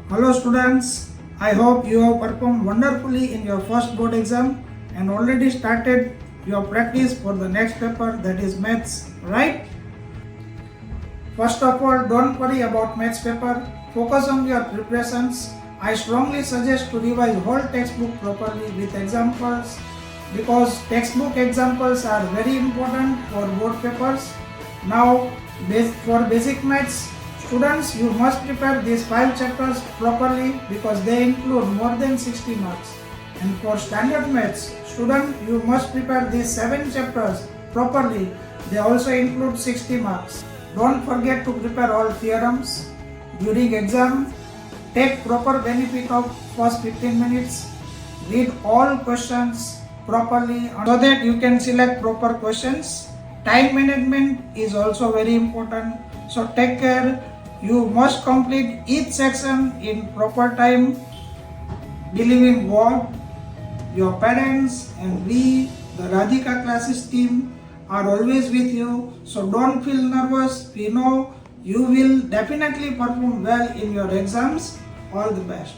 Hello students, I hope you have performed wonderfully in your first board exam and already started your practice for the next paper, that is maths, right? First of all, don't worry about maths paper, focus on your preparations. I strongly suggest to revise whole textbook properly with examples because textbook examples are very important for board papers. Now for basic maths, students, you must prepare these 5 chapters properly because they include more than 60 marks. And for standard maths, student, you must prepare these 7 chapters properly. They also include 60 marks. Don't forget to prepare all theorems. During exam, take proper benefit of first 15 minutes. Read all questions properly so that you can select proper questions. Time management is also very important. So take care. You must complete each section in proper time. Believe in God, your parents and we, the Radhika classes team, are always with you. So don't feel nervous. We know you will definitely perform well in your exams. All the best.